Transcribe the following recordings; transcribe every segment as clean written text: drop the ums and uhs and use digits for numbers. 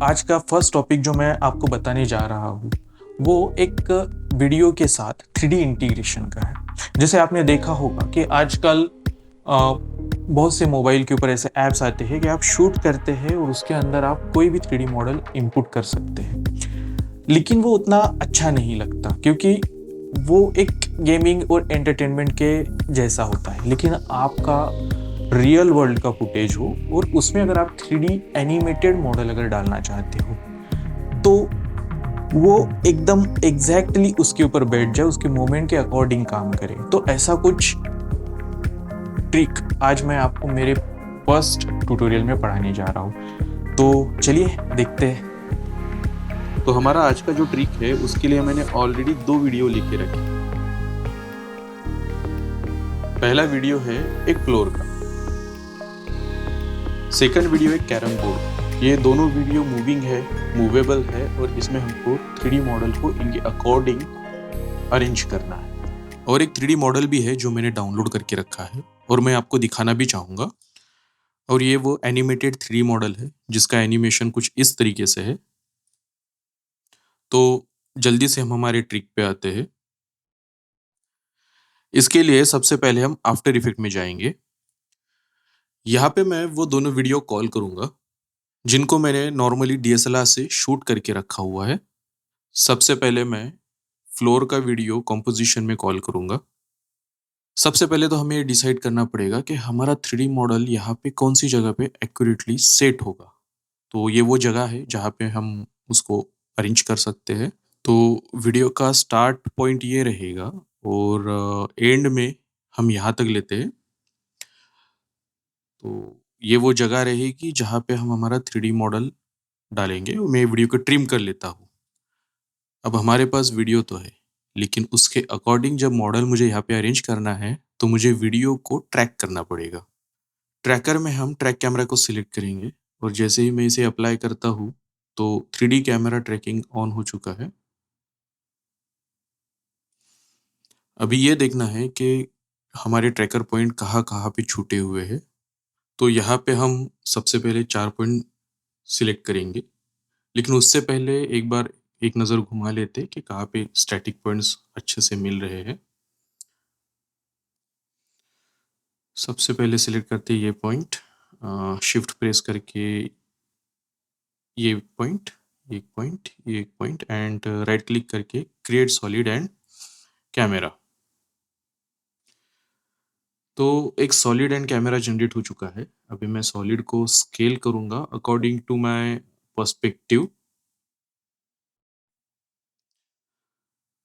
आज का first topic जो मैं आपको बताने जा रहा हूँ वो एक वीडियो के साथ 3D इंटीग्रेशन का है। जैसे आपने देखा होगा कि आजकल बहुत से मोबाइल के ऊपर ऐसे ऐप्स आते हैं कि आप शूट करते हैं और उसके अंदर आप कोई भी 3D मॉडल इनपुट कर सकते हैं, लेकिन वो उतना अच्छा नहीं लगता क्योंकि वो एक गेमिंग और एंटरटेनमेंट के जैसा होता है। लेकिन आपका रियल वर्ल्ड का फुटेज हो और उसमें अगर आप 3D एनिमेटेड मॉडल अगर डालना चाहते हो तो वो एकदम एग्जैक्टली उसके ऊपर बैठ जाए, उसके मोमेंट के अकॉर्डिंग काम करे। तो ऐसा कुछ ट्रिक आज मैं आपको मेरे फर्स्ट ट्यूटोरियल में पढ़ाने जा रहा हूँ, तो चलिए देखते हैं। तो हमारा आज का जो ट्रिक है उसके लिए मैंने ऑलरेडी 2 वीडियो लिख के रखे। पहला वीडियो है एक फ्लोर का, सेकंड वीडियो है कैरम बोर्ड। ये दोनों वीडियो मूविंग है, मूवेबल है और इसमें हमको 3D मॉडल को इनके अकॉर्डिंग अरेंज करना है। और एक 3D मॉडल भी है जो मैंने डाउनलोड करके रखा है और मैं आपको दिखाना भी चाहूँगा। और ये वो एनिमेटेड 3D मॉडल है जिसका एनिमेशन कुछ इस तरीके से है। तो जल्दी से हम हमारे ट्रिक पे आते हैं। इसके लिए सबसे पहले हम आफ्टर इफेक्ट में जाएंगे। यहाँ पे मैं वो दोनों वीडियो कॉल करूँगा जिनको मैंने नॉर्मली DSLR से शूट करके रखा हुआ है। सबसे पहले मैं फ्लोर का वीडियो कंपोजिशन में कॉल करूँगा। सबसे पहले तो हमें ये डिसाइड करना पड़ेगा कि हमारा 3D मॉडल यहाँ पे कौन सी जगह पे एक्यूरेटली सेट होगा। तो ये वो जगह है जहाँ पे हम उसको अरेंज कर सकते हैं। तो वीडियो का स्टार्ट पॉइंट ये रहेगा और एंड में हम यहाँ तक लेते हैं। तो ये वो जगह रहेगी जहाँ पे हम हमारा 3D मॉडल डालेंगे। मैं वीडियो को ट्रिम कर लेता हूँ। अब हमारे पास वीडियो तो है, लेकिन उसके अकॉर्डिंग जब मॉडल मुझे यहाँ पे अरेंज करना है तो मुझे वीडियो को ट्रैक करना पड़ेगा। ट्रैकर में हम ट्रैक कैमरा को सिलेक्ट करेंगे और जैसे ही मैं इसे अप्लाई करता हूँ तो 3D कैमरा ट्रैकिंग ऑन हो चुका है। अभी ये देखना है कि हमारे ट्रैकर पॉइंट कहाँ-कहाँ पे छूटे हुए हैं। तो यहाँ पे हम सबसे पहले 4 पॉइंट सिलेक्ट करेंगे, लेकिन उससे पहले एक बार एक नज़र घुमा लेते हैं कि कहाँ पे स्टैटिक पॉइंट्स अच्छे से मिल रहे हैं। सबसे पहले सिलेक्ट करते हैं ये पॉइंट, शिफ्ट प्रेस करके ये पॉइंट, एक पॉइंट, ये एक पॉइंट एंड राइट क्लिक करके क्रिएट सॉलिड एंड कैमरा। तो एक सॉलिड एंड कैमरा जनरेट हो चुका है। अभी मैं सॉलिड को स्केल करूँगा अकॉर्डिंग टू माय पर्सपेक्टिव।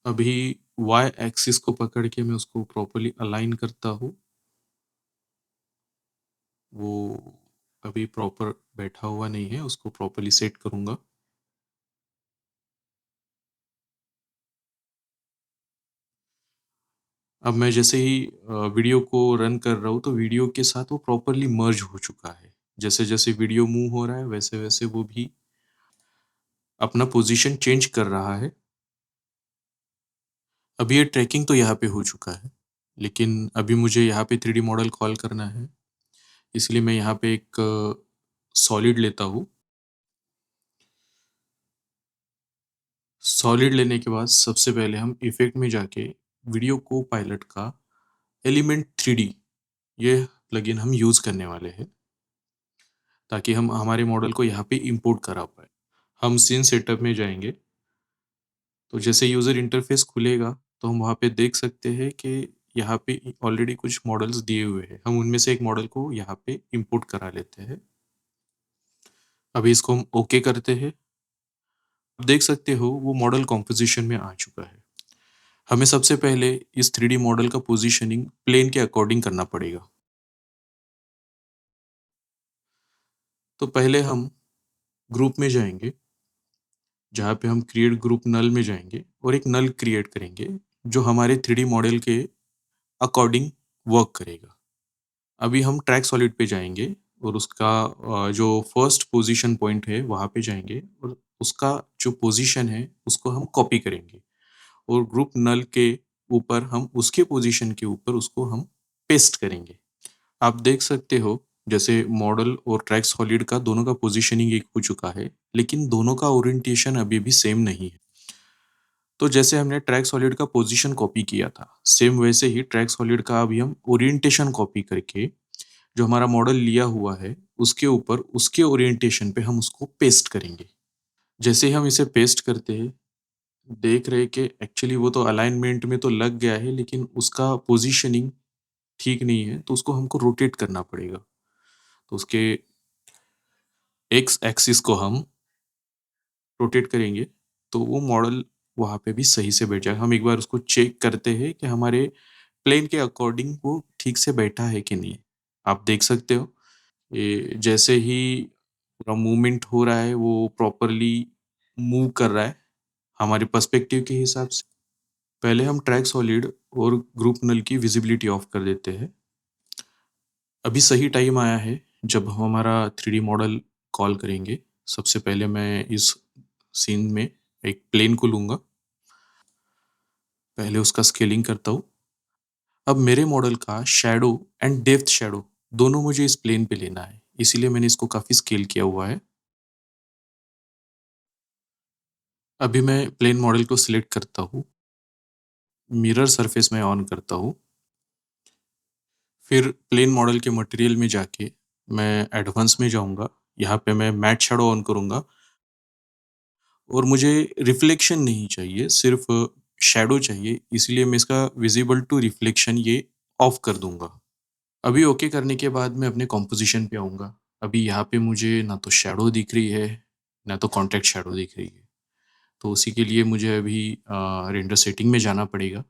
अभी वाई एक्सिस को पकड़ के मैं उसको प्रॉपर्ली अलाइन करता हूँ। वो अभी प्रॉपर बैठा हुआ नहीं है, उसको प्रॉपर्ली सेट करूँगा। अब मैं जैसे ही वीडियो को रन कर रहा हूँ तो वीडियो के साथ वो प्रॉपर्ली मर्ज हो चुका है। जैसे-जैसे वीडियो मूव हो रहा है वैसे-वैसे वो भी अपना पोज़ीशन चेंज कर रहा है। अभी ये ट्रैकिंग तो यहाँ पे हो चुका है, लेकिन अभी मुझे यहाँ पे 3D मॉडल कॉल करना है, इसलिए मैं यहाँ पे एक सॉलिड लेता हूँ। सॉलिड लेने के बाद सबसे पहले हम इफ़ेक्ट में जाके वीडियो को पायलट का एलिमेंट 3D ये प्लगइन हम यूज़ करने वाले हैं, ताकि हम हमारे मॉडल को यहाँ पे इम्पोर्ट करा पाएँ। हम सीन सेटअप में जाएँगे, तो जैसे यूज़र इंटरफ़ेस खुलेगा, तो हम वहाँ पे देख सकते हैं कि यहाँ पे ऑलरेडी कुछ मॉडल्स दिए हुए हैं। हम उनमें से एक मॉडल को यहाँ पे इम्पोर्ट करा लेते हैं। अभी इसको हम ओके करते हैं। आप देख सकते हो वो मॉडल कंपोज़िशन में आ चुका है। हमें सबसे पहले इस 3D मॉडल का पोज़ीशनिंग प्लेन के अकॉर्डिंग करना पड़ेगा। तो पहले हम ग्रुप में जाएँगे, जहाँ पे हम क्रिएट ग्रुप नल में जाएँगे और एक नल क्रिएट करेंगे, जो हमारे 3D मॉडल के अकॉर्डिंग वर्क करेगा। अभी हम ट्रैक सॉलिड पे जाएँगे और उसका जो फर्स्ट पोज़ीशन पॉइंट है वहाँ पे जाएँगे और उसका जो पोज़ीशन है उसको हम कॉपी करेंगे और ग्रुप नल के ऊपर हम उसके पोज़ीशन के ऊपर उसको हम पेस्ट करेंगे। आप देख सकते हो जैसे मॉडल और ट्रैक सॉलिड का दोनों का पोज़ीशनिंग एक हो चुका है। लेकिन दोनों का ओरिएंटेशन अभी भी सेम नहीं है। तो जैसे हमने ट्रैक सॉलिड का पोजीशन कॉपी किया था, सेम वैसे ही ट्रैक सॉलिड का अभी हम ओरिएंटेशन कॉपी करके जो हमारा मॉडल लिया हुआ है, उसके ऊपर उसके ओरिएंटेशन पे हम उसको पेस्ट करेंगे। जैसे ही हम इसे पेस्ट करते हैं, देख रहे हैं कि एक्चुअली वो तो अलाइनमेंट में तो लग गया है, लेकिन उसका पोजीशनिंग ठीक नहीं है, तो उसको हमको रोटेट करना पड़ेगा। तो उसके एक्स एक्सिस को हम रोटेट करेंगे, तो वो मॉडल वहाँ पे भी सही से बैठ जाएगा। हम एक बार उसको चेक करते हैं कि हमारे प्लेन के अकॉर्डिंग वो ठीक से बैठा है कि नहीं। आप देख सकते हो, ये जैसे ही पूरा मूवमेंट हो रहा है, वो प्रॉपरली मूव कर रहा है हमारे पर्सपेक्टिव के हिसाब से। पहले हम ट्रैक सॉलिड और ग्रुप नल की विजिबिलिटी ऑफ कर देते हैं। अभी सही टाइम आया है जब हम हमारा 3D मॉडल कॉल करेंगे। सबसे पहले मैं इस सीन में एक प्लेन को लूँगा, पहले उसका स्केलिंग करता हूँ। अब मेरे मॉडल का शैडो एंड डेप्थ शैडो दोनों मुझे इस प्लेन पे लेना है, इसीलिए मैंने इसको काफ़ी स्केल किया हुआ है। अभी मैं प्लेन मॉडल को सिलेक्ट करता हूँ, मिरर सरफेस में ऑन करता हूँ, फिर प्लेन मॉडल के मटेरियल में जाके मैं एडवांस में जाऊँगा। यहाँ पे मैं मैट शैडो ऑन करूँगा और मुझे रिफ्लेक्शन नहीं चाहिए, सिर्फ़ शैडो चाहिए, इसलिए मैं इसका विज़िबल टू रिफ्लेक्शन ये ऑफ कर दूँगा। अभी ओके करने के बाद मैं अपने कॉम्पोज़िशन पे आऊँगा। अभी यहाँ पे मुझे ना तो शैडो दिख रही है, ना तो कॉन्टेक्स्ट शैडो दिख रही है। तो उसी के लिए मुझे अभी रेंडर सेटिंग में जाना पड़ेगा।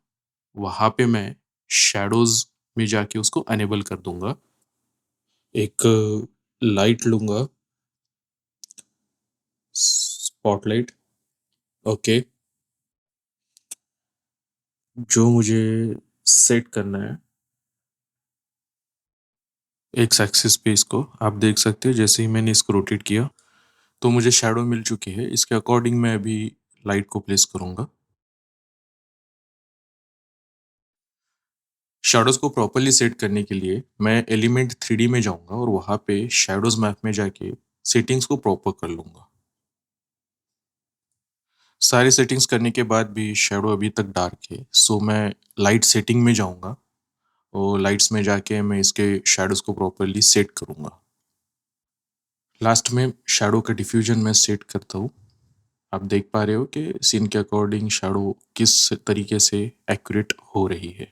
वहाँ पे मैं शैडोज़ में जाके उसको इनेबल कर दूँगा। एक लाइट लूँगा, स्पॉटलाइट, ओके, जो मुझे सेट करना है एक्स एक्सिस पे, इसको आप देख सकते हो। जैसे ही मैंने इसको रोटेट किया, तो मुझे शैडो मिल चुकी है। इसके अकॉर्डिंग मैं अभी लाइट को प्लेस करूँगा। शैडोज़ को प्रॉपर्ली सेट करने के लिए मैं एलिमेंट 3D में जाऊँगा और वहाँ पे शैडोज़ मैप में जाके सेटिंग्स को प्रॉपर कर लूँगा। सारी सेटिंग्स करने के बाद भी शैडो अभी तक डार्क है, सो मैं लाइट सेटिंग में जाऊँगा और लाइट्स में जाके मैं इसके शैडोज़ को प्रॉपर्ली सेट करूँगा। लास्ट में शैडो का डिफ्यूजन मैं सेट करता हूँ। आप देख पा रहे हो कि सीन के अकॉर्डिंग शैडो किस तरीके से एक्यूरेट हो रही है।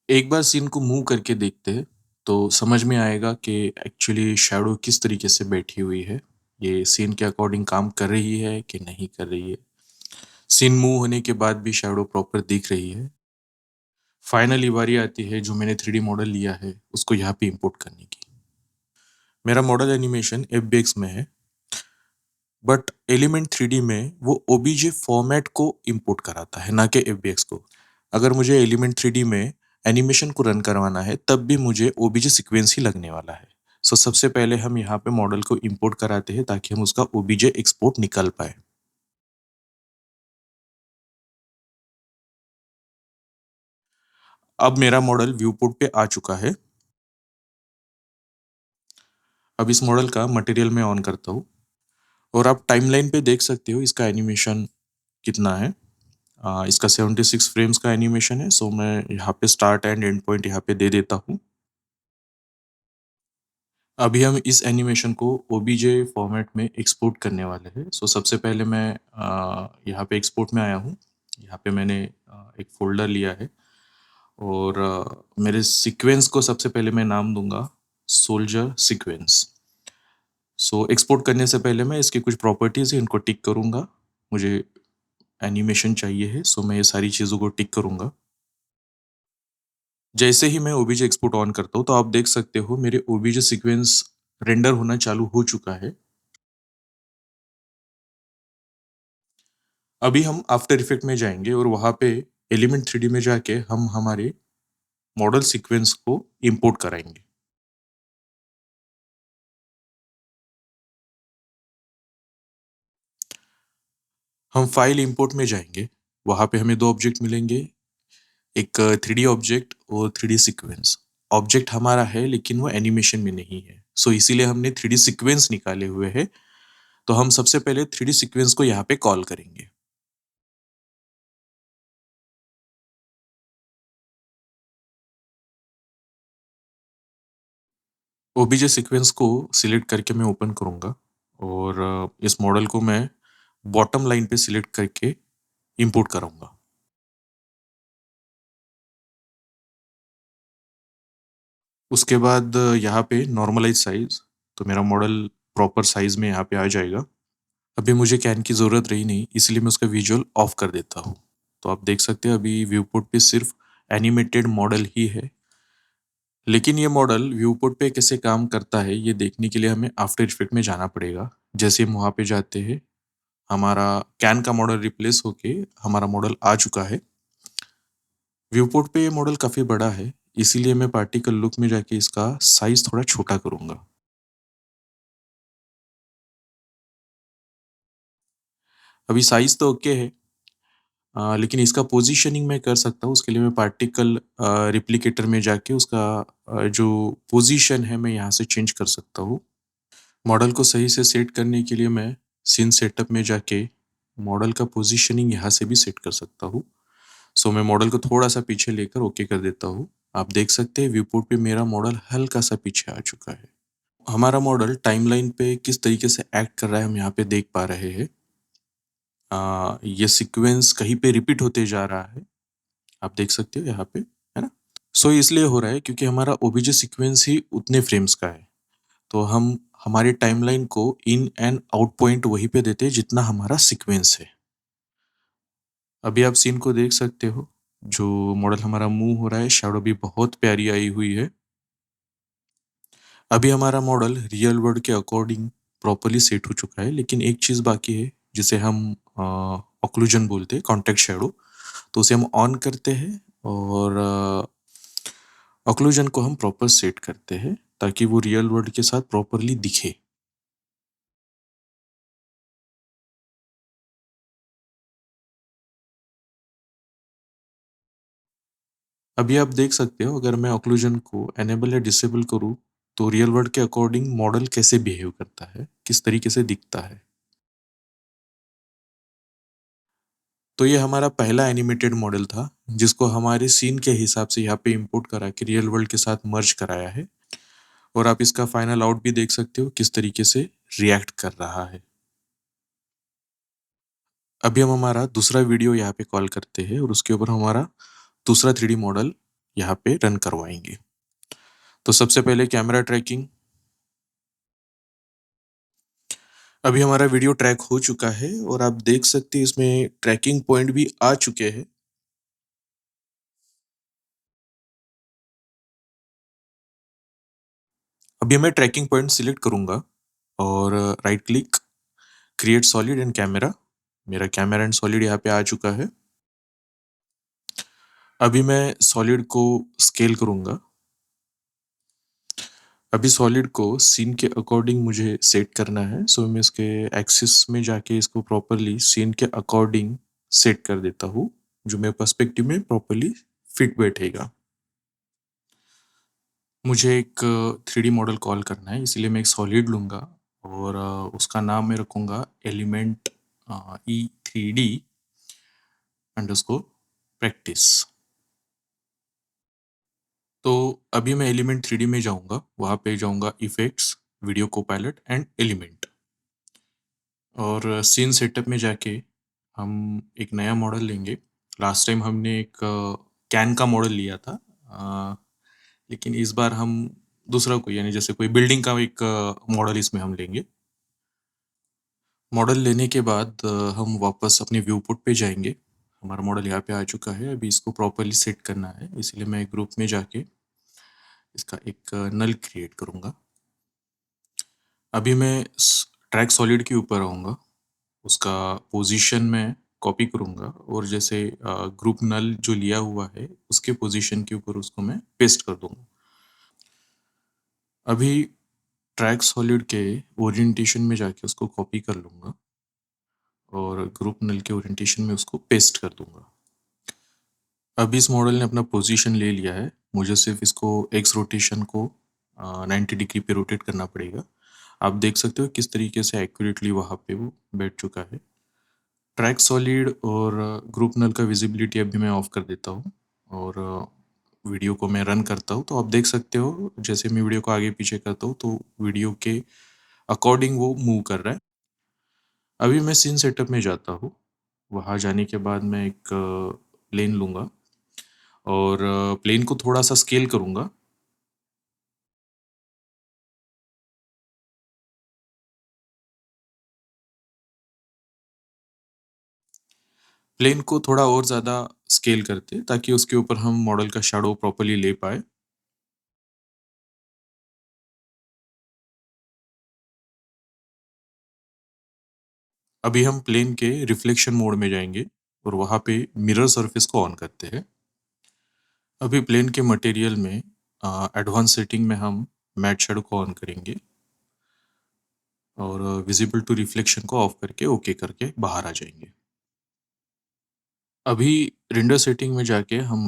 एक बार सीन को मूव करके देखते हैं, तो समझ में आएगा कि एक्चुअली शैडो किस तरीके से बैठी हुई है। ये सीन के अकॉर्डिंग काम कर रही है कि नहीं कर रही है। सीन मूव होने के बाद भी शैडो प्रॉपर दिख रही है। फाइनली बारी आती है जो मैंने 3D मॉडल लिया है, उसको यहाँ पे इंपोर्ट करने की। मेरा मॉडल एनिमेशन एफबीएक्स में है, बट एलिमेंट 3D में वो ओबीजे फॉर्मेट को इंपोर्ट कराता है, ना कि एफबीएक्स को। अगर मुझे एलिमेंट 3D में एनिमेशन को रन करवाना है, तब भी मुझे ओबीजे सीक्वेंस ही लगने वाला है। सो सबसे पहले हम यहाँ पे मॉडल को इंपोर्ट कराते हैं ताकि हम उसका ओबीजे एक्सपोर्ट निकाल पाए। अब मेरा मॉडल व्यू पोर्ट पे आ चुका है। अब इस मॉडल का मटेरियल में ऑन करता हूँ और आप टाइमलाइन पे देख सकते हो इसका एनिमेशन कितना है। इसका 76 फ्रेम्स का एनिमेशन है, सो मैं यहाँ पे स्टार्ट एंड एंड पॉइंट यहाँ पे दे देता हूँ। अभी हम इस एनिमेशन को ओबीजे फॉर्मेट में एक्सपोर्ट करने वाले हैं। सो सबसे पहले मैं यहाँ पे एक्सपोर्ट में आया हूँ। यहाँ पे मैंने एक फ़ोल्डर लिया है और मेरे सीक्वेंस को सबसे पहले मैं नाम दूँगा सोल्जर सीक्वेंस। सो एक्सपोर्ट करने से पहले मैं इसकी कुछ प्रॉपर्टीज़ हैं, इनको टिक करूँगा। मुझे एनिमेशन चाहिए है, सो मैं ये सारी चीज़ों को टिक करूँगा। जैसे ही मैं ओबीजे एक्सपोर्ट ऑन करता हूँ, तो आप देख सकते हो मेरे ओबीजे सीक्वेंस रेंडर होना चालू हो चुका है। अभी हम आफ्टर इफेक्ट में जाएँगे और वहाँ पे एलिमेंट 3D में जाके हम हमारे मॉडल सीक्वेंस को इंपोर्ट कराएँगे। हम फाइल इंपोर्ट में जाएँगे, वहाँ पे हमें 2 ऑब्जेक्ट मिलेंगे, एक 3D ऑब्जेक्ट और 3D सीक्वेंस। ऑब्जेक्ट हमारा है, लेकिन वो एनिमेशन में नहीं है। सो इसीलिए हमने 3D सीक्वेंस निकाले हुए हैं। तो हम सबसे पहले 3D सीक्वेंस को यहाँ पे कॉल करेंगे। ओबीजे सीक्वेंस को सिलेक्ट करके मैं ओपन करूँगा और इस मॉडल को मैं बॉटम लाइन पे सिलेक्ट करके इंपोर्ट कराऊँगा। उसके बाद यहाँ पे नॉर्मलाइज़ साइज़, तो मेरा मॉडल प्रॉपर साइज़ में यहाँ पे आ जाएगा। अभी मुझे कैन की ज़रूरत रही नहीं, इसलिए मैं उसका विजुअल ऑफ कर देता हूँ। तो आप देख सकते हैं अभी व्यू पोर्ट पे सिर्फ़ एनिमेटेड मॉडल ही है। लेकिन ये मॉडल व्यू पोर्ट पे कैसे काम करता है, ये देखने के लिए हमें आफ्टर इफेक्ट में जाना पड़ेगा। जैसे हम वहाँ पे जाते हैं, हमारा कैन का मॉडल रिप्लेस होके हमारा मॉडल आ चुका है। व्यू पोर्ट पे ये मॉडल काफ़ी बड़ा है, इसीलिए मैं पार्टिकल लुक में जाके इसका साइज़ थोड़ा छोटा करूँगा। अभी साइज़ तो ओके है, लेकिन इसका पोज़ीशनिंग मैं कर सकता हूँ, उसके लिए मैं पार्टिकल रिप्लिकेटर में जाके उसका जो पोज़ीशन है, मैं यहाँ से चेंज कर सकता हूँ। मॉडल को सही से सेट करने के लिए मैं सीन सेटअप में जाके मॉडल का पोज़ीशनिंग यहाँ से भी सेट कर सकता हूँ। सो मैं मॉडल को थोड़ा-सा पीछे लेकर ओके कर देता हूँ। आप देख सकते हैं व्यू पोर्ट पे मेरा मॉडल हल्का-सा पीछे आ चुका है। हमारा मॉडल टाइमलाइन पे किस तरीके से एक्ट कर रहा है, हम यहाँ पे देख पा रहे हैं। ये सीक्वेंस कहीं पे रिपीट होते जा रहा है। आप देख सकते हो यहाँ पे, है ना? सो इसलिए हो रहा है क्योंकि हमारा ओबीजे सीक्वेंस ही उतने फ्रेम्स का है। तो हम हमारे टाइमलाइन को इन एंड आउट पॉइंट वहीं पे देते हैं जितना हमारा सीक्वेंस है। अभी आप सीन को देख सकते हो, जो मॉडल हमारा मूव हो रहा है, शैडो भी बहुत प्यारी आई हुई है। अभी हमारा मॉडल रियल वर्ल्ड के अकॉर्डिंग प्रॉपर्ली सेट हो चुका है, लेकिन एक चीज़ बाकी है जिसे हम ऑक्लूजन बोलते हैं, कॉन्टेक्स्ट शैडो। तो उसे हम ऑन करते हैं और ऑक्लूजन को हम प्रॉपर सेट करते हैं ताकि वो रियल वर्ल्ड के साथ प्रॉपर्ली दिखे। अभी आप देख सकते हो अगर मैं ऑक्लूजन को एनेबल या डिसेबल करूँ, तो रियल वर्ल्ड के अकॉर्डिंग मॉडल कैसे बिहेव करता है, किस तरीके से दिखता है। तो ये हमारा पहला एनिमेटेड मॉडल था, जिसको हमारे सीन के हिसाब से यहाँ पे इंपोर्ट करा के रियल वर्ल्ड के साथ मर्ज कराया है और आप इसका फाइनल आउट भी देख सकते हो किस तरीके से रिएक्ट कर रहा है। अभी हम हमारा दूसरा वीडियो यहाँ पे कॉल करते हैं और उसके ऊपर हमारा दूसरा 3D मॉडल यहाँ पे रन करवाएंगे। तो सबसे पहले कैमरा ट्रैकिंग। अभी हमारा वीडियो ट्रैक हो चुका है और आप देख सकते हैं इसमें ट्रैकिंग पॉइंट भी आ चुके हैं। अभी मैं ट्रैकिंग पॉइंट सिलेक्ट करूंगा और right click, create solid and camera. मेरा कैमरा एंड सॉलिड यहाँ पे आ चुका है। अभी मैं सॉलिड को स्केल करूंगा। अभी सॉलिड को सीन के अकॉर्डिंग मुझे सेट करना है, सो मैं इसके एक्सिस में जाके इसको प्रॉपरली सीन के अकॉर्डिंग सेट कर देता हूँ, जो मेरे पर्सपेक्टिव में प्रॉपरली फिट बैठेगा। मुझे एक 3D मॉडल कॉल करना है, इसलिए मैं एक सॉलिड लूँगा और उसका नाम मैं रखूँगा एलिमेंट E3D अंडरस्कोर प्रैक्टिस। तो अभी मैं एलिमेंट 3D में जाऊँगा, वहाँ पे जाऊँगा effects, video Copilot and element और सीन सेटअप में जाके हम एक नया मॉडल लेंगे। लास्ट टाइम हमने एक कैन का मॉडल लिया था, लेकिन इस बार हम दूसरा कोई यानी जैसे कोई बिल्डिंग का एक मॉडल इसमें हम लेंगे। मॉडल लेने के बाद हम वापस अपने व्यू पोर्ट पे जाएँगे। हमारा मॉडल यहाँ पे आ चुका है, अभी इसको प्रॉपर्ली सेट करना है, इसलिए मैं ग्रुप में जाके इसका एक नल क्रिएट करूँगा। अभी मैं ट्रैक सॉलिड के ऊपर आऊँगा, उसका पोजीशन मैं कॉपी करूँगा और जैसे ग्रुप नल जो लिया हुआ है उसके पोजीशन के ऊपर उसको मैं पेस्ट कर दूँगा। अभी ट्रैक सॉलिड के ओरिएंटेशन में जाके उसको कॉपी कर लूँगा और ग्रुप नल के ओरिएंटेशन में उसको पेस्ट कर दूँगा। अभी इस मॉडल ने अपना पोजीशन ले लिया है, मुझे सिर्फ इसको एक्स रोटेशन को 90 डिग्री पे रोटेट करना पड़ेगा। आप देख सकते हो किस तरीके से एक्यूरेटली वहाँ पे वो बैठ चुका है। ट्रैक सॉलिड और ग्रुप नल का विजिबिलिटी अभी मैं ऑफ कर देता हूँ और वीडियो को मैं रन करता हूँ, तो आप देख सकते हो जैसे मैं वीडियो को आगे पीछे करता हूँ तो वीडियो के अकॉर्डिंग वो मूव कर रहा है। अभी मैं सीन सेटअप में जाता हूँ। वहाँ जाने के बाद मैं एक प्लेन लूँगा और प्लेन को थोड़ा-सा स्केल करूँगा। प्लेन को थोड़ा और ज़्यादा स्केल करते हैं ताकि उसके ऊपर हम मॉडल का शैडो प्रॉपर्ली ले पाएँ। अभी हम प्लेन के रिफ्लेक्शन मोड में जाएँगे और वहाँ पे मिरर सरफेस को ऑन करते हैं। अभी प्लेन के मटेरियल में एडवांस सेटिंग में हम मैट शैडो को ऑन करेंगे और विजिबल टू रिफ्लेक्शन को ऑफ करके ओके करके बाहर आ जाएँगे। अभी रेंडर सेटिंग में जाके हम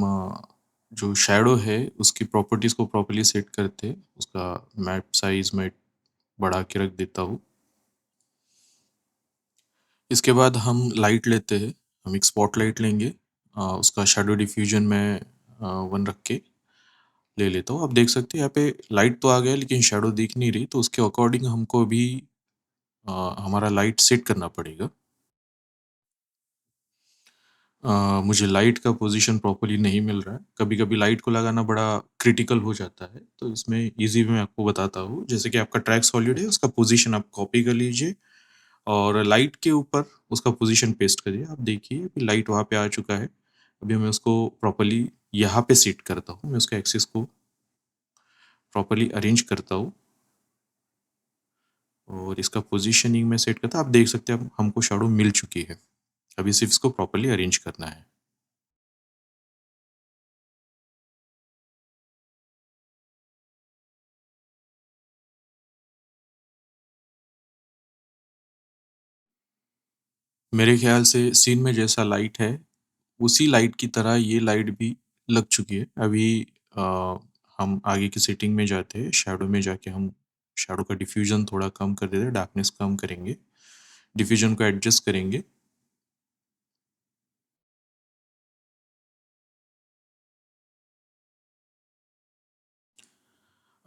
जो शैडो है उसकी प्रॉपर्टीज़ को प्रॉपर्ली सेट करते हैं। उसका मैप साइज़ मैं बढ़ा के रख देता हूँ। इसके बाद हम लाइट लेते हैं। हम एक स्पॉटलाइट लेंगे। उसका शैडो डिफ्यूजन में 1 रख के ले लेता हूँ। आप देख सकते हैं यहाँ पे लाइट तो आ गया लेकिन शैडो दिख नहीं रही, तो उसके अकॉर्डिंग हमको भी हमारा लाइट सेट करना पड़ेगा। मुझे लाइट का पोजीशन प्रॉपर्ली नहीं मिल रहा है। कभी-कभी लाइट को लगाना बड़ा क्रिटिकल हो जाता है, तो इसमें ईज़ी मैं आपको बताता हूँ। जैसे कि आपका ट्रैक सॉलिड है, उसका पोजीशन आप कॉपी कर लीजिए और लाइट के ऊपर उसका पोजीशन पेस्ट करिए। आप देखिए अभी लाइट वहाँ पे आ चुका है। अभी मैं उसको प्रॉपर्ली यहाँ पे सेट करता हूँ। मैं उसके एक्सिस को प्रॉपर्ली अरेंज करता हूँ और इसका पोजीशनिंग में सेट करता हूँ। आप देख सकते हैं अब हमको शैडो मिल चुकी है। अभी सिर्फ इसको प्रॉपर्ली अरेंज करना है। मेरे ख़्याल से सीन में जैसा लाइट है, उसी लाइट की तरह ये लाइट भी लग चुकी है। अभी अ, हम आगे की सेटिंग में जाते हैं, शैडो में जाके हम शैडो का डिफ्यूज़न थोड़ा कम कर देते हैं, डार्कनेस कम करेंगे, डिफ्यूज़न को एडजस्ट करेंगे।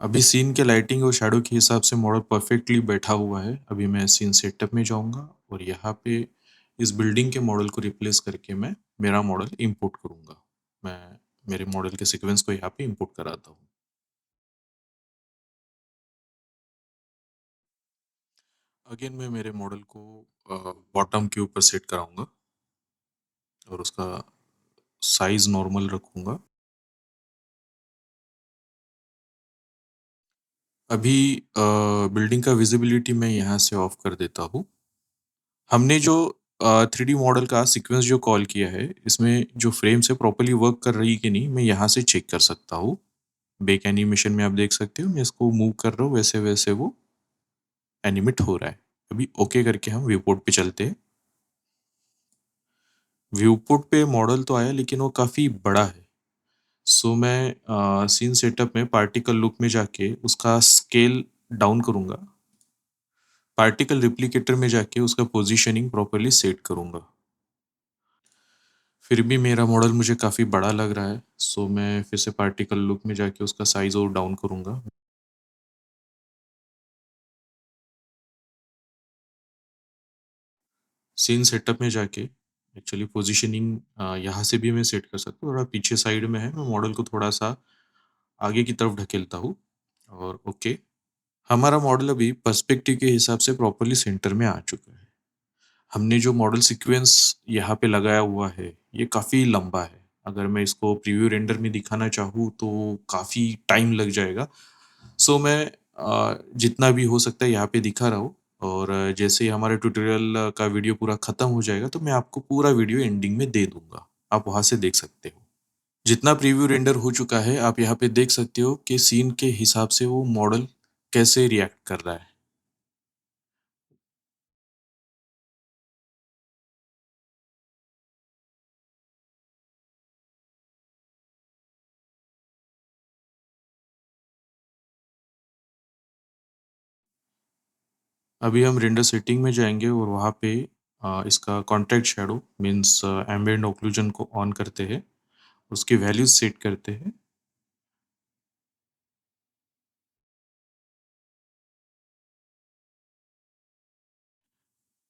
अभी सीन के लाइटिंग और शैडो के हिसाब से मॉडल परफेक्टली बैठा हुआ है। अभी मैं सीन सेटअप में जाऊँगा और यहाँ पे इस बिल्डिंग के मॉडल को रिप्लेस करके मैं मेरा मॉडल इम्पोर्ट करूँगा। मैं मेरे मॉडल के सीक्वेंस को यहाँ पे इम्पोर्ट कराता हूँ। अगेन मैं मेरे मॉडल को बॉटम के ऊपर सेट कराऊँगा और उसका साइज़ नॉर्मल रखूँगा। अभी बिल्डिंग का विज़िबिलिटी मैं यहाँ से ऑफ कर देता हूँ। हमने जो 3D मॉडल का सीक्वेंस जो कॉल किया है, इसमें जो फ्रेम्स है प्रॉपर्ली वर्क कर रही है कि नहीं, मैं यहाँ से चेक कर सकता हूँ। बेक एनिमेशन में आप देख सकते हो, मैं इसको मूव कर रहा हूँ, वैसे-वैसे वो एनिमेट हो रहा है। अभी ओके करके हम व्यू पोर्ट पे चलते हैं। व्यू पोर्ट पे मॉडल तो आया लेकिन वो काफ़ी बड़ा है। सो मैं सीन सेटअप में पार्टिकल लुक में जाके उसका स्केल डाउन करूँगा। पार्टिकल रिप्लिकेटर में जाके उसका पोज़ीशनिंग प्रॉपर्ली सेट करूँगा। फिर भी मेरा मॉडल मुझे काफ़ी बड़ा लग रहा है, सो मैं फिर से पार्टिकल लुक में जाके उसका साइज़ और डाउन करूँगा। सीन सेटअप में जाके एक्चुअली पोज़ीशनिंग यहाँ से भी मैं सेट कर सकता हूँ, थोड़ा पीछे साइड में है, मैं मॉडल को थोड़ा-सा आगे की तरफ ढकेलता हूँ और ओके। हमारा मॉडल अभी पर्सपेक्टिव के हिसाब से प्रॉपर्ली सेंटर में आ चुका है। हमने जो मॉडल सीक्वेंस यहाँ पे लगाया हुआ है, ये काफ़ी लंबा है। अगर मैं इसको प्रीव्यू रेंडर में दिखाना चाहूँ तो काफ़ी टाइम लग जाएगा। सो मैं जितना भी हो सकता है यहाँ पे दिखा रहा हूँ और जैसे ही हमारे ट्यूटोरियल का वीडियो पूरा खत्म हो जाएगा तो मैं आपको पूरा वीडियो एंडिंग में दे दूँगा। आप वहाँ से देख सकते हो। जितना प्रीव्यू रेंडर हो चुका है, आप यहाँ पे देख सकते हो कि सीन के हिसाब से वो मॉडल कैसे रिएक्ट कर रहा है। अभी हम रेंडर सेटिंग में जाएंगे और वहाँ पे इसका contract shadow means ambient occlusion को ऑन करते हैं, उसकी वैल्यूज सेट करते हैं।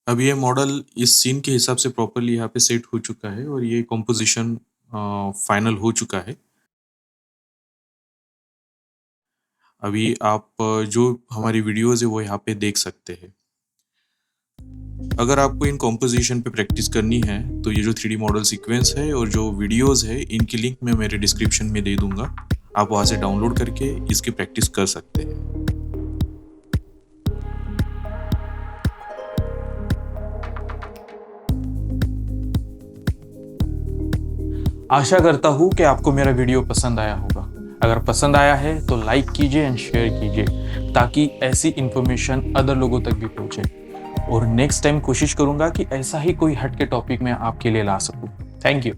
अब ये मॉडल इस सीन के हिसाब से प्रॉपर्ली यहाँ पे सेट हो चुका है और ये कॉम्पोजिशन फाइनल हो चुका है। अभी आप जो हमारी वीडियोज़ है वो यहाँ पे देख सकते हैं। अगर आपको इन कॉम्पोजिशन पे प्रैक्टिस करनी है तो ये जो 3D मॉडल सीक्वेंस है और जो वीडियोज़ है इनकी लिंक मैं मेरे डिस्क्रिप्शन में दे दूँगा। आप वहाँ से डाउनलोड करके इसकी प्रैक्टिस कर सकते हैं। आशा करता हूँ कि आपको मेरा वीडियो पसंद आया होगा। अगर पसंद आया है तो लाइक कीजिए एंड शेयर कीजिए ताकि ऐसी इन्फॉर्मेशन अदर लोगों तक भी पहुंचे। और नेक्स्ट टाइम कोशिश करूंगा कि ऐसा ही कोई हट के टॉपिक मैं आपके लिए ला सकूं। Thank you.